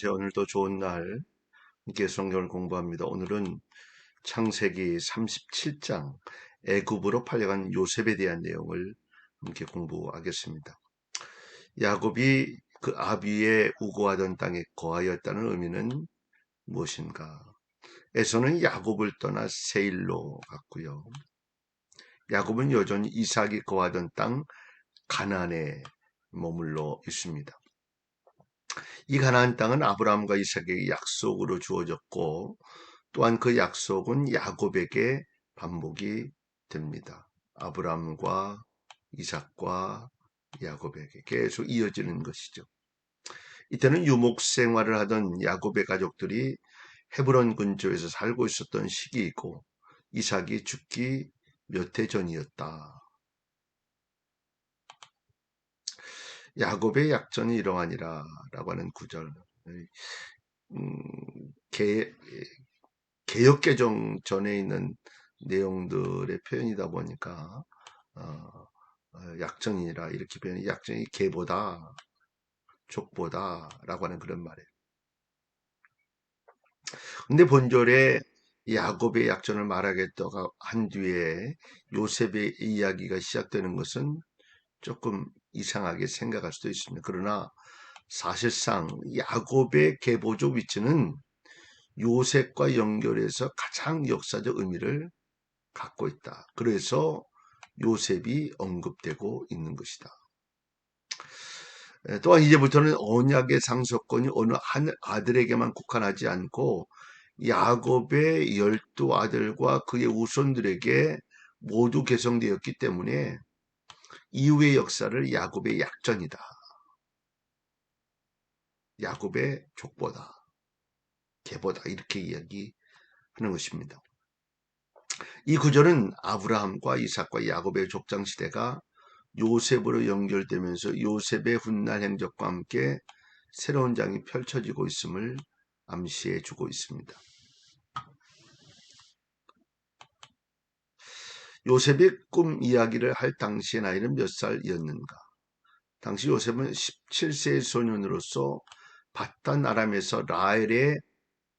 안녕하세요. 오늘도 좋은 날 함께 성경을 공부합니다. 오늘은 창세기 37장 애굽으로 팔려간 요셉에 대한 내용을 함께 공부하겠습니다. 야곱이 그 아비의 우고하던 땅에 거하였다는 의미는 무엇인가? 에서는 야곱을 떠나 세일로 갔고요. 야곱은 여전히 이삭이 거하던 땅 가나안에 머물러 있습니다. 이 가나안 땅은 아브라함과 이삭에게 약속으로 주어졌고 또한 그 약속은 야곱에게 반복이 됩니다. 아브라함과 이삭과 야곱에게 계속 이어지는 것이죠. 이때는 유목 생활을 하던 야곱의 가족들이 헤브론 근처에서 살고 있었던 시기이고 이삭이 죽기 몇 해 전이었다. 야곱의 약전이 이러하니라 라고 하는 구절. 음, 개, 개역개정 전에 있는 내용들의 표현이다 보니까 약전이라 이렇게 표현이 약전이 개보다 족보다 라고 하는 그런 말이에요. 근데 본절에 야곱의 약전을 말하겠다고 한 뒤에 요셉의 이야기가 시작되는 것은 조금 이상하게 생각할 수도 있습니다. 그러나 사실상 야곱의 계보적 위치는 요셉과 연결해서 가장 역사적 의미를 갖고 있다. 그래서 요셉이 언급되고 있는 것이다. 또한 이제부터는 언약의 상속권이 어느 한 아들에게만 국한하지 않고 야곱의 12아들과 그의 후손들에게 모두 개성되었기 때문에 이후의 역사를 야곱의 약전이다. 야곱의 족보다. 계보다. 이렇게 이야기하는 것입니다. 이 구절은 아브라함과 이삭과 야곱의 족장 시대가 요셉으로 연결되면서 요셉의 훗날 행적과 함께 새로운 장이 펼쳐지고 있음을 암시해 주고 있습니다. 요셉이 꿈 이야기를 할 당시의 나이는 몇 살이었는가? 당시 요셉은 17세의 소년으로서 바단 아람에서 라헬의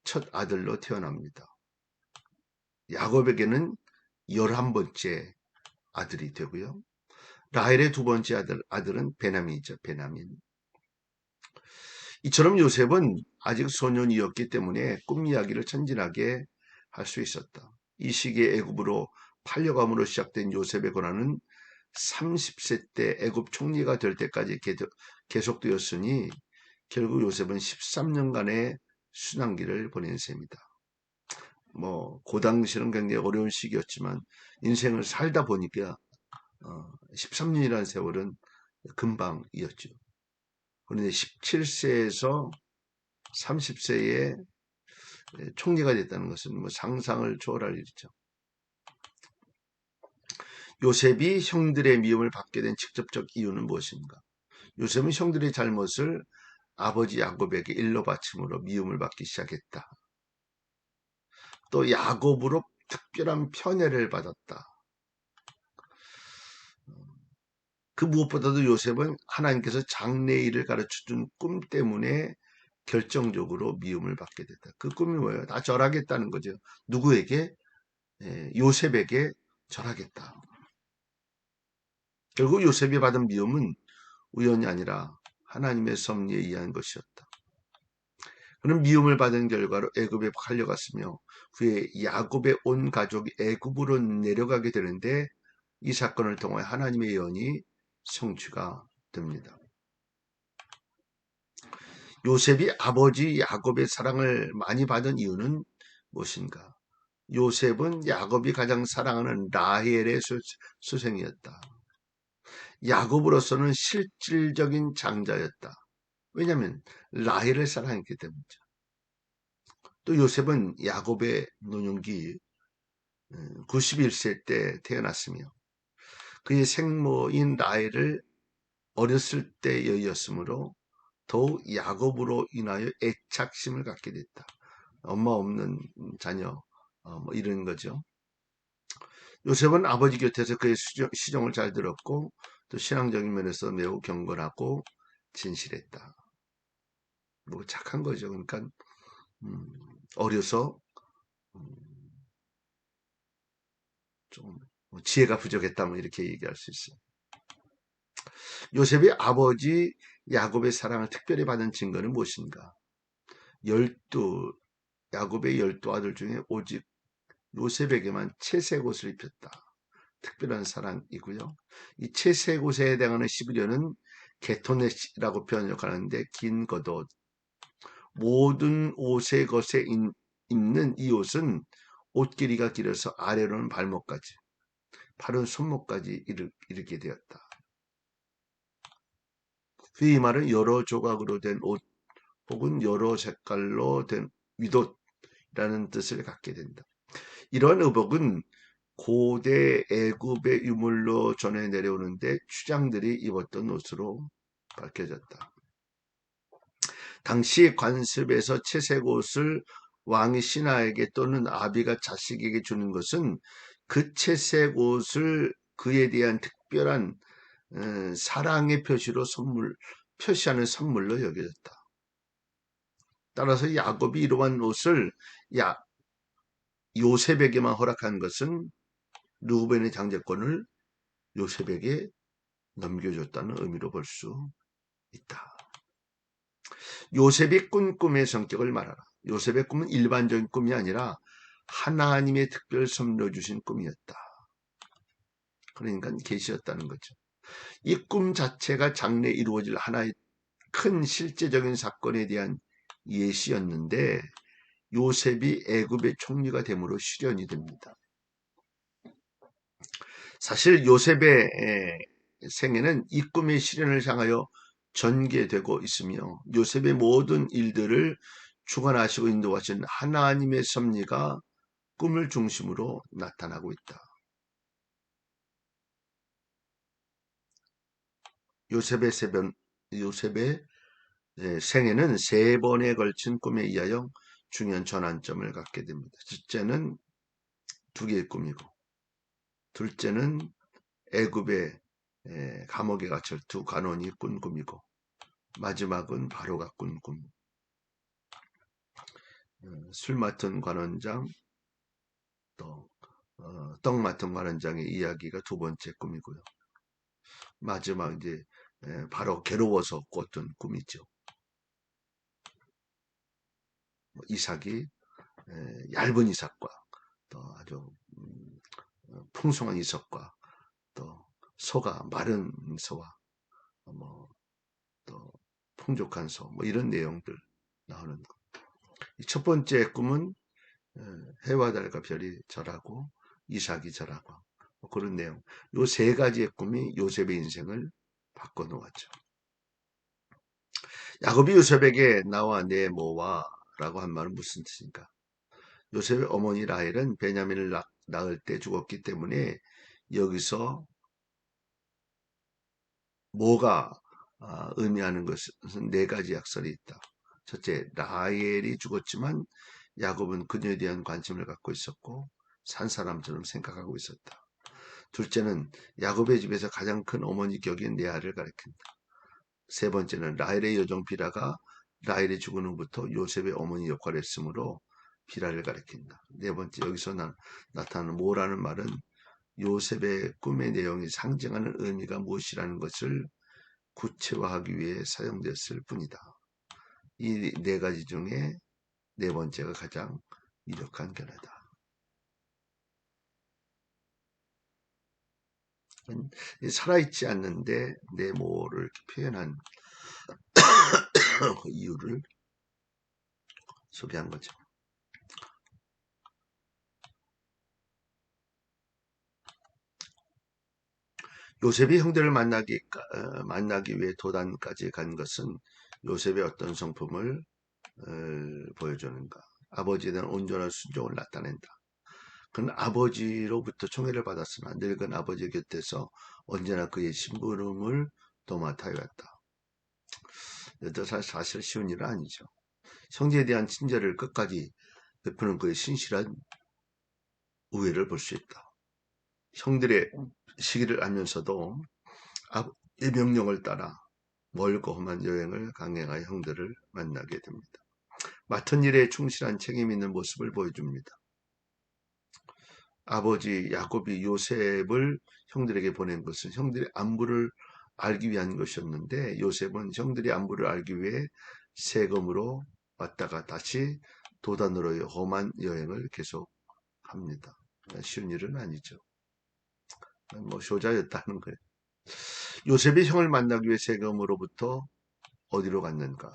첫 아들로 태어납니다. 야곱에게는 11번째 아들이 되고요. 라헬의 두 번째 아들은 베냐민이죠. 베냐민. 이처럼 요셉은 아직 소년이었기 때문에 꿈 이야기를 천진하게 할 수 있었다. 이 시기에 애굽으로 팔려감으로 시작된 요셉의 고난은 30세 때 애굽 총리가 될 때까지 계속되었으니 결국 요셉은 13년간의 순환기를 보낸 셈이다. 그 당시는 굉장히 어려운 시기였지만 인생을 살다 보니까 13년이라는 세월은 금방이었죠. 그런데 17세에서 30세에 총리가 됐다는 것은 상상을 초월할 일이죠. 요셉이 형들의 미움을 받게 된 직접적 이유는 무엇인가? 요셉은 형들의 잘못을 아버지 야곱에게 일러 바침으로 미움을 받기 시작했다. 또 야곱으로 특별한 편애를 받았다. 그 무엇보다도 요셉은 하나님께서 장래일을 가르쳐준 꿈 때문에 결정적으로 미움을 받게 됐다. 그 꿈이 뭐예요? 다 절하겠다는 거죠. 누구에게? 요셉에게 절하겠다. 결국 요셉이 받은 미움은 우연이 아니라 하나님의 섭리에 의한 것이었다. 그는 미움을 받은 결과로 애굽에 팔려갔으며 후에 야곱의 온 가족이 애굽으로 내려가게 되는데 이 사건을 통해 하나님의 예언이 성취가 됩니다. 요셉이 아버지 야곱의 사랑을 많이 받은 이유는 무엇인가? 요셉은 야곱이 가장 사랑하는 라헬의 수생이었다. 야곱으로서는 실질적인 장자였다. 왜냐하면 라헬을 사랑했기 때문이죠. 또 요셉은 야곱의 노년기 91세 때 태어났으며 그의 생모인 라헬을 어렸을 때 여였으므로 더욱 야곱으로 인하여 애착심을 갖게 됐다. 엄마 없는 자녀 이런 거죠. 요셉은 아버지 곁에서 그의 시종을 잘 들었고 또 신앙적인 면에서 매우 경건하고 진실했다. 뭐 착한 거죠. 그러니까 어려서 좀 지혜가 부족했다 뭐 이렇게 얘기할 수 있어요. 요셉의 아버지 야곱의 사랑을 특별히 받은 증거는 무엇인가? 열두 야곱의 12아들 중에 오직 요셉에게만 채색 옷을 입혔다. 특별한 사랑이고요. 이 채색 옷에 해당하는 11년은 게토넷이라고 표현하는데 긴 겉옷. 모든 옷의 것에 입는 이 옷은 옷 길이가 길어서 아래로는 발목까지, 팔은 손목까지 이르게 되었다. 이 말은 여러 조각으로 된 옷 혹은 여러 색깔로 된 윗옷이라는 뜻을 갖게 된다. 이러한 의복은 고대 애굽의 유물로 전해 내려오는데 추장들이 입었던 옷으로 밝혀졌다. 당시 관습에서 채색 옷을 왕이 신하에게 또는 아비가 자식에게 주는 것은 그 채색 옷을 그에 대한 특별한 사랑의 표시하는 선물로 여겨졌다. 따라서 야곱이 이러한 옷을 요셉에게만 허락한 것은 르우벤의 장제권을 요셉에게 넘겨줬다는 의미로 볼 수 있다. 요셉이 꾼 꿈의 성격을 말하라. 요셉의 꿈은 일반적인 꿈이 아니라 하나님의 특별 선물로 주신 꿈이었다. 그러니까 계시였다는 거죠. 이 꿈 자체가 장래에 이루어질 하나의 큰 실제적인 사건에 대한 예시였는데 요셉이 애굽의 총리가 됨으로 실현이 됩니다. 사실 요셉의 생애는 이 꿈의 실현을 향하여 전개되고 있으며 요셉의 모든 일들을 주관하시고 인도하신 하나님의 섭리가 꿈을 중심으로 나타나고 있다. 요셉의 생애는 3번에 걸친 꿈에 의하여 중요한 전환점을 갖게 됩니다. 첫째는 2개의 꿈이고, 둘째는 애굽의 감옥에 갇힐 2 관원이 꾼 꿈이고, 마지막은 바로가 꾼 꿈. 술 맡은 관원장, 또 떡 맡은 관원장의 이야기가 2번째 꿈이고요. 마지막 이제 바로 괴로워서 꿨던 꿈이죠. 이삭이 얇은 이삭과 또 아주 풍성한 이삭과 또 소가 마른 소와 또 풍족한 소 이런 내용들 나오는 것. 첫 번째 꿈은 해와 달과 별이 절하고 이삭이 절하고 그런 내용. 요 3가지의 꿈이 요셉의 인생을 바꿔놓았죠. 야곱이 요셉에게 나와 내 모아 라고 한 말은 무슨 뜻인가? 요셉의 어머니 라헬은 베냐민을 낳을 때 죽었기 때문에 여기서 뭐가 의미하는 것은 4가지 약설이 있다. 첫째, 라헬이 죽었지만 야곱은 그녀에 대한 관심을 갖고 있었고 산 사람처럼 생각하고 있었다. 둘째는 야곱의 집에서 가장 큰 어머니 격인 레아를 가리킨다. 세 번째는 라헬의 여종 비라가 라헬이 죽은 후부터 요셉의 어머니 역할을 했으므로 비라를 가리킨다. 네 번째, 여기서 나타나는 모라는 말은 요셉의 꿈의 내용이 상징하는 의미가 무엇이라는 것을 구체화하기 위해 사용됐을 뿐이다. 이 4가지 중에 4번째가 가장 유력한 견해다. 살아있지 않는데 네모를 표현한 이유를 소개한 거죠. 요셉이 형들을 만나기 위해 도단까지 간 것은 요셉의 어떤 성품을 보여주는가? 아버지에 대한 온전한 순종을 나타낸다. 그는 아버지로부터 총애를 받았으나 늙은 아버지 곁에서 언제나 그의 심부름을 도맡아 왔다. 사실 쉬운 일은 아니죠. 형제에 대한 친절을 끝까지 베푸는 그의 신실한 우애를 볼 수 있다. 형들의 시기를 알면서도 아버지의 명령을 따라 멀고 험한 여행을 강행하여 형들을 만나게 됩니다. 맡은 일에 충실한 책임 있는 모습을 보여줍니다. 아버지 야곱이 요셉을 형들에게 보낸 것은 형들의 안부를 알기 위한 것이었는데, 요셉은 형들의 안부를 알기 위해 세금으로 왔다가 다시 도단으로의 험한 여행을 계속합니다. 쉬운 일은 아니죠. 효자였다는 거예요. 요셉이 형을 만나기 위해 세겜으로부터 어디로 갔는가?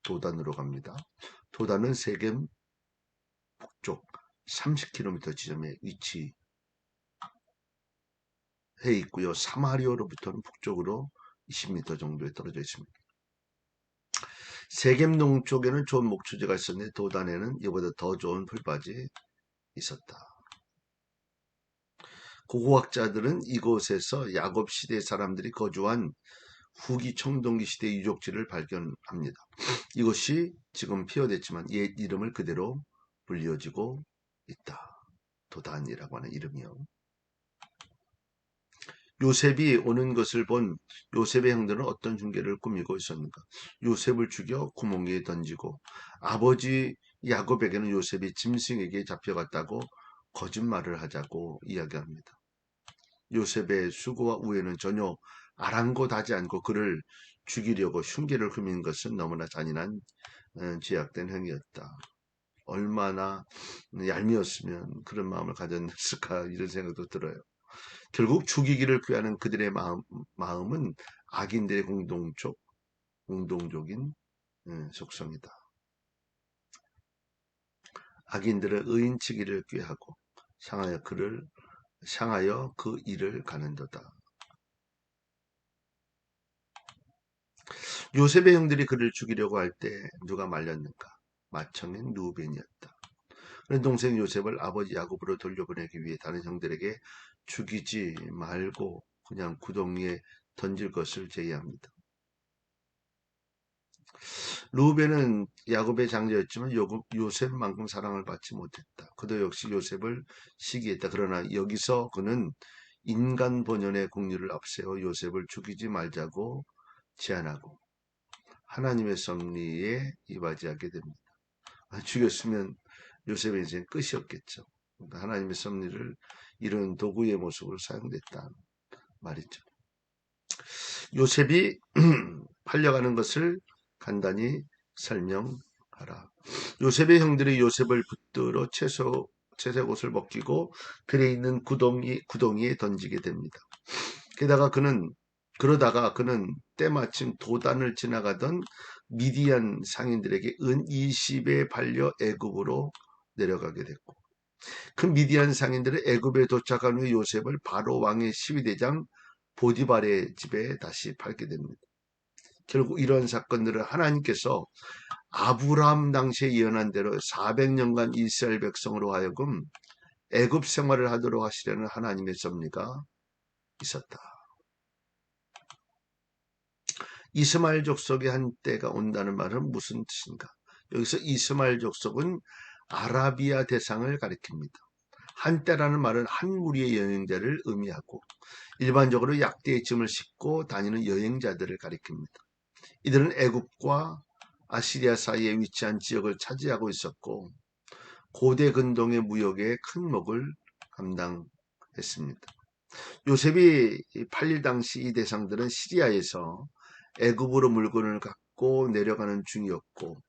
도단으로 갑니다. 도단은 세겜 북쪽 30km 지점에 위치해 있고요. 사마리아로부터는 북쪽으로 20m 정도에 떨어져 있습니다. 세겜 동쪽에는 좋은 목초지가 있었는데 도단에는 이보다 더 좋은 풀밭이 있었다. 고고학자들은 이곳에서 야곱 시대 사람들이 거주한 후기 청동기 시대 유적지를 발견합니다. 이것이 지금 폐허됐지만 옛 이름을 그대로 불려지고 있다. 도단이라고 하는 이름이요. 요셉이 오는 것을 본 요셉의 형들은 어떤 흉계를 꾸미고 있었는가? 요셉을 죽여 구멍에 던지고, 아버지 야곱에게는 요셉이 짐승에게 잡혀갔다고 거짓말을 하자고 이야기합니다. 요셉의 수고와 우애는 전혀 아랑곳하지 않고 그를 죽이려고 흉계를 꾸민 것은 너무나 잔인한 죄악된 행위였다. 얼마나 얄미웠으면 그런 마음을 가졌을까, 이런 생각도 들어요. 결국 죽이기를 꾀하는 그들의 마음은 악인들의 공동적인 속성이다. 악인들은 의인치기를 꾀하고 향하여 그 일을 가는도다. 요셉의 형들이 그를 죽이려고 할 때 누가 말렸는가? 맏형인 루벤이었다. 그런 동생 요셉을 아버지 야곱으로 돌려보내기 위해 다른 형들에게 죽이지 말고 그냥 구덩이에 던질 것을 제의합니다. 루벤은 야곱의 장자였지만 요셉만큼 사랑을 받지 못했다. 그도 역시 요셉을 시기했다. 그러나 여기서 그는 인간 본연의 공리를 앞세워 요셉을 죽이지 말자고 제안하고 하나님의 섭리에 이바지하게 됩니다. 죽였으면 요셉의 인생 끝이었겠죠. 그러니까 하나님의 섭리를 이룬 도구의 모습으로 사용됐다는 말이죠. 요셉이 팔려가는 것을 간단히 설명하라. 요셉의 형들이 요셉을 붙들어 채색 옷을 벗기고 들에 있는 구덩이에 던지게 됩니다. 그러다가 그는 때마침 도단을 지나가던 미디안 상인들에게 은 20에 팔려 애굽으로 내려가게 됐고, 그 미디안 상인들은 애굽에 도착한 후 요셉을 바로 왕의 시위대장 보디발의 집에 다시 팔게 됩니다. 결국 이러한 사건들은 하나님께서 아브라함 당시에 예언한 대로 400년간 이스라엘 백성으로 하여금 애굽 생활을 하도록 하시려는 하나님의 섭리가 있었다. 이스마엘 족속의 한때가 온다는 말은 무슨 뜻인가? 여기서 이스마엘 족속은 아라비아 대상을 가리킵니다. 한때라는 말은 한 무리의 여행자를 의미하고 일반적으로 약대의 짐을 싣고 다니는 여행자들을 가리킵니다. 이들은 애굽과 아시리아 사이에 위치한 지역을 차지하고 있었고 고대 근동의 무역에 큰 몫을 감당했습니다. 요셉이 팔릴 당시 이 대상들은 시리아에서 애굽으로 물건을 갖고 내려가는 중이었고,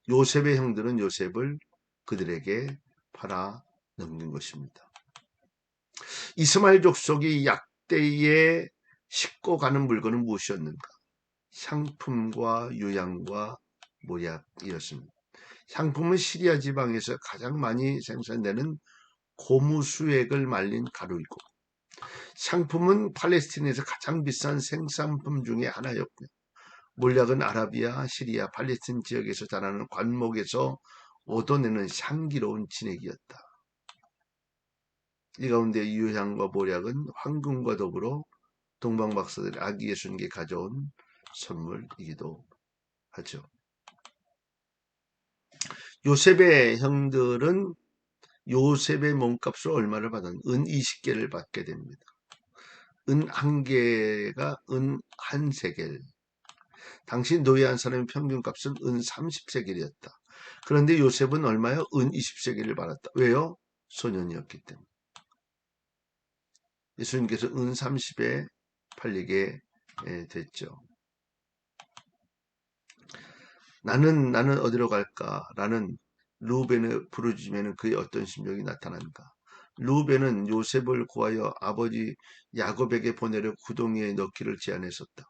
요셉의 형들은 요셉을 그들에게 팔아 넘긴 것입니다. 이스마엘 족속이 약대에 싣고 가는 물건은 무엇이었는가? 상품과 유향과 모약이었습니다. 상품은 시리아 지방에서 가장 많이 생산되는 고무수액을 말린 가루이고, 상품은 팔레스틴에서 가장 비싼 생산품 중에 하나였고요. 몰약은 아라비아, 시리아, 팔레스틴 지역에서 자라는 관목에서 얻어내는 향기로운 진액이었다. 이 가운데 유향과 몰약은 황금과 더불어 동방박사들이 아기 예수님께 가져온 선물이기도 하죠. 요셉의 형들은 요셉의 몸값으로 얼마를 받았는 은 20개를 받게 됩니다. 은 한 개가 은 한 세겔. 당시 노예 한 사람의 평균값은 은 30세겔이었다. 그런데 요셉은 얼마요? 은 20세겔을 받았다. 왜요? 소년이었기 때문에. 예수님께서 은 30에 팔리게 됐죠. 나는 어디로 갈까? 라는 루벤의 부르짖음에는 그의 어떤 심정이 나타난가? 루벤은 요셉을 구하여 아버지 야곱에게 보내려 구덩이에 넣기를 제안했었다.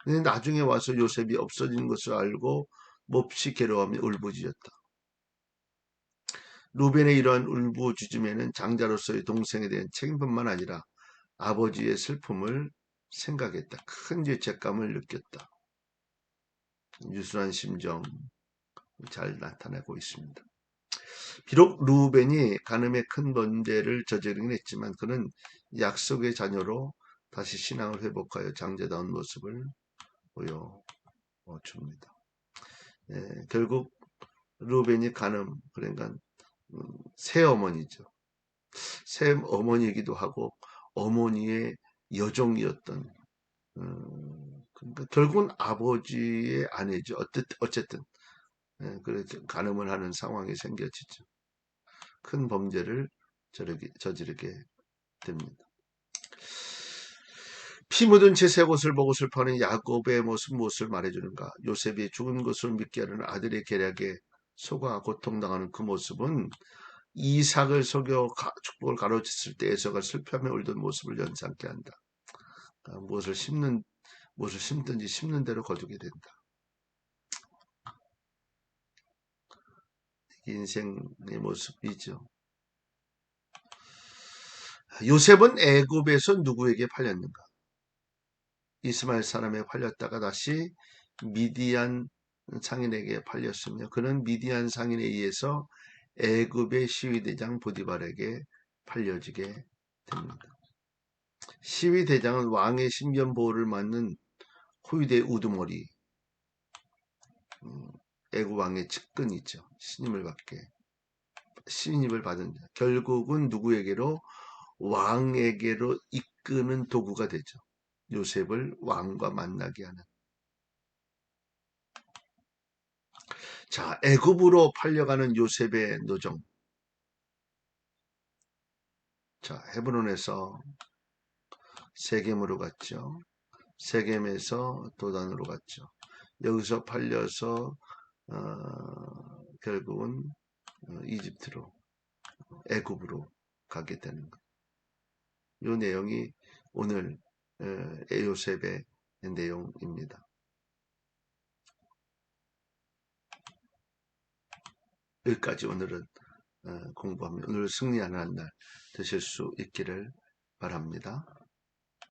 근데 나중에 와서 요셉이 없어진 것을 알고 몹시 괴로워하며 울부짖었다. 루벤의 이러한 울부짖음에는 장자로서의 동생에 대한 책임뿐만 아니라 아버지의 슬픔을 생각했다. 큰 죄책감을 느꼈다. 유순한 심정 잘 나타나고 있습니다. 비록 루벤이 간음의 큰 번제를 저지르긴 했지만 그는 약속의 자녀로 다시 신앙을 회복하여 장자다운 모습을 보여줍니다. 결국 루벤이 간음, 그러니까 새어머니죠. 새어머니이기도 하고 어머니의 여종이었던, 그러니까 결국은 아버지의 아내죠. 어쨌든 그래서 간음을 하는 상황이 생겨지죠. 큰 범죄를 저지르게 됩니다. 피 묻은 채 새 옷을 보고 슬퍼하는 야곱의 모습 무엇을 말해주는가? 요셉이 죽은 것을 믿게 하는 아들의 계략에 속아 고통당하는 그 모습은 이삭을 속여 축복을 가로챘을 때 에서가 슬퍼하며 울던 모습을 연상케 한다. 그러니까 무엇을 심든지 심는 대로 거두게 된다. 인생의 모습이죠. 요셉은 애굽에서 누구에게 팔렸는가? 이스마엘 사람에 팔렸다가 다시 미디안 상인에게 팔렸으며 그는 미디안 상인에 의해서 애굽의 시위대장 보디발에게 팔려지게 됩니다. 시위대장은 왕의 신변 보호를 맡는 호위대 우두머리, 애굽 왕의 측근이죠. 신임을 받은 자. 결국은 누구에게로? 왕에게로 이끄는 도구가 되죠. 요셉을 왕과 만나게 하는. 자, 애굽으로 팔려가는 요셉의 노정. 자, 헤브론에서 세겜으로 갔죠. 세겜에서 도단으로 갔죠. 여기서 팔려서 결국은 이집트로, 애굽으로 가게 되는 것. 이 내용이 오늘 요셉의 내용입니다. 여기까지 오늘은 공부하면 오늘 승리하는 날 되실 수 있기를 바랍니다.